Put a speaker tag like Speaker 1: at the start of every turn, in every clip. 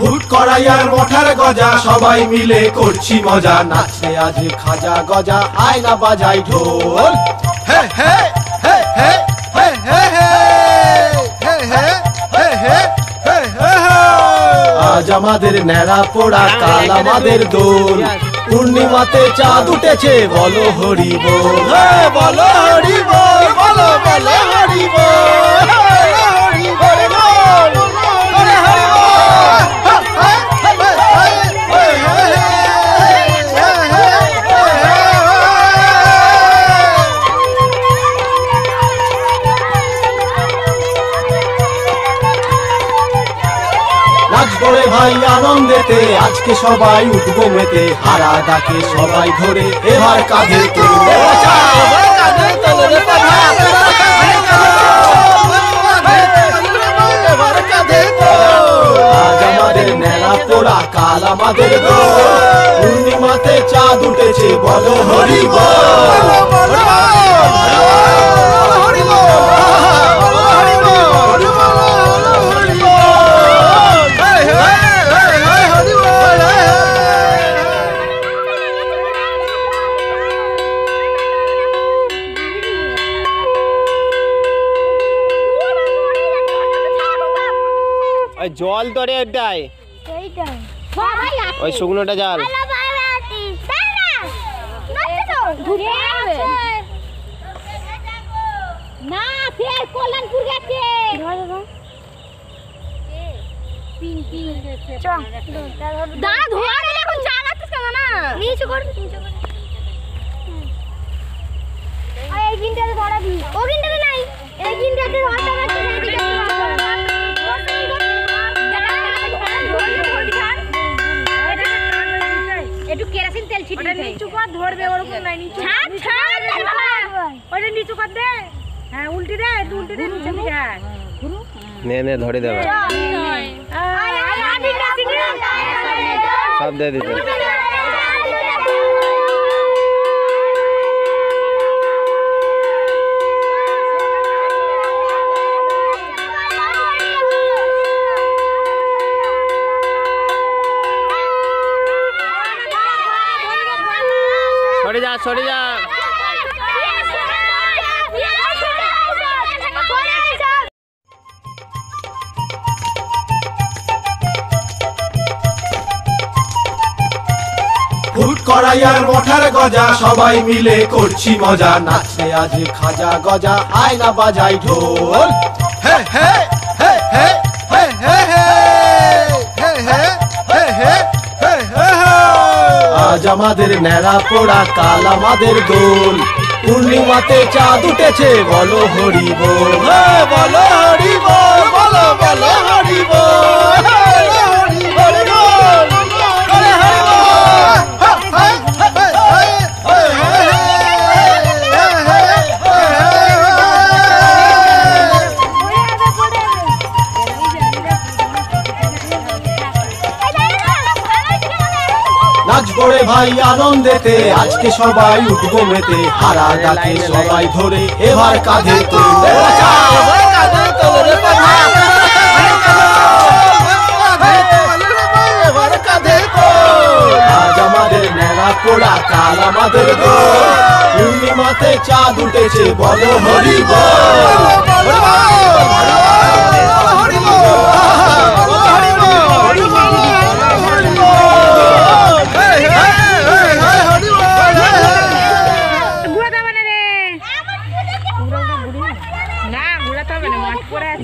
Speaker 1: foot করাই আর মঠার গজা সবাই মিলে করছি মজা নাচে আজ খাজা গজা আয় না বাজাই ঢোল হে হে হে হে হে হে হে হে হে হে হে হে আজ আমাদের ন্যাড়া পোড়া কাল আমাদের দোল পূর্ণিমাতে চাঁদ উঠেছে বলো হরি বল বলো হরি বল বলো বলো হরি বল হরি বল নাচবরে ভাই আনন্দেতে আজকে সবাই উঠবো মেতে হারা ডাকে সবাই ধরে এবার কাঁধে তুলবে আজ আমাদের ন্যাড়া পোড়া কাল আমাদের পূর্ণিমাতে চাঁদ উঠেছে বলো হরি বল
Speaker 2: জল তো রে এটাই ওই শুকনোটা জাল
Speaker 3: না ফের কল্যাণপুর গেছে দাঁড়া ধরে এখন চালাচ্ছিস কেন না নিচু করবি এই গিনটাতে ধরাবি ও গিনটাতে নাই এই গিনটাতে ধরতে হবে একটু কেরোসিন তেল ছিটিয়ে দে নিচু কর ধরবে ওরকম নাই নিচু ছাড় ছাড় ওটা নিচু কর দে হ্যাঁ উল্টি দে একটু উল্টি দে নিচে দিকে
Speaker 2: নে নে ধরে দেবে সব দিয়ে দিতে সরে যা সরে যা
Speaker 1: ফুট করাই আর মঠার গজা সবাই মিলে করছি মজা নাচে আজ খাজা গজা আয় না বাজাই ঢোল হে হে হে হে হে হে হে হে হে হে হে হে আজ আমাদের ন্যাড়া পোড়া কাল আমাদের দোল পূর্ণিমাতে চাঁদ উঠেছে বলো হরি বল বলো হরি বল বলো বলো হরি বল হরি বল নাচবরে ভাই আনন্দেতে আজকে সবাই উঠবো মেতে হারা ডাকে সবাই ধরে এবার কাঁধে তুলবে আজ আমাদের ন্যাড়া পোড়া কাল আমাদের পূর্ণিমাতে চাঁদ উঠেছে বলো হরি বল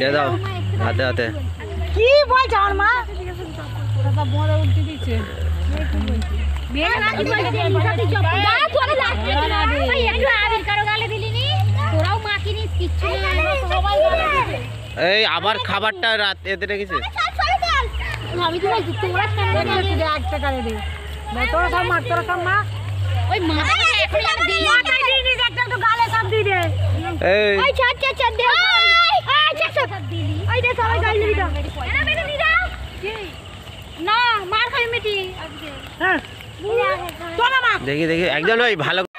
Speaker 2: দিয়ে দাও হাতে হাতে
Speaker 3: কি বলছ আমার মা দাদা বড় উল্টি দিচ্ছে বেল না কি বলছিস নিশাতে চপ দা তোরে লাগছে না ভাই একটু আবির কারো গালে দিলিনি তোরাও মাখিনি কিচ্ছু না সবাই গালে দিছে
Speaker 2: এই আবার খাবারটা রাত এতে রেখেছিস
Speaker 3: আমি তো বলছি তোরা সামনে দে একটা গালে দে না তোরা সব মা ওই মাথাটা এখন আমি দিই মাথায় দিয়ে দিস একটা তো গালে সব দিয়ে দে
Speaker 2: এই
Speaker 3: ওই ছাড় দে ছাড় দিলি ওই দে সবাই গালে দিবি তো না বেটা নি দাও না মার খাই মিটি আজকে হ্যাঁ
Speaker 2: দেখি দেখি একজন ওই ভালো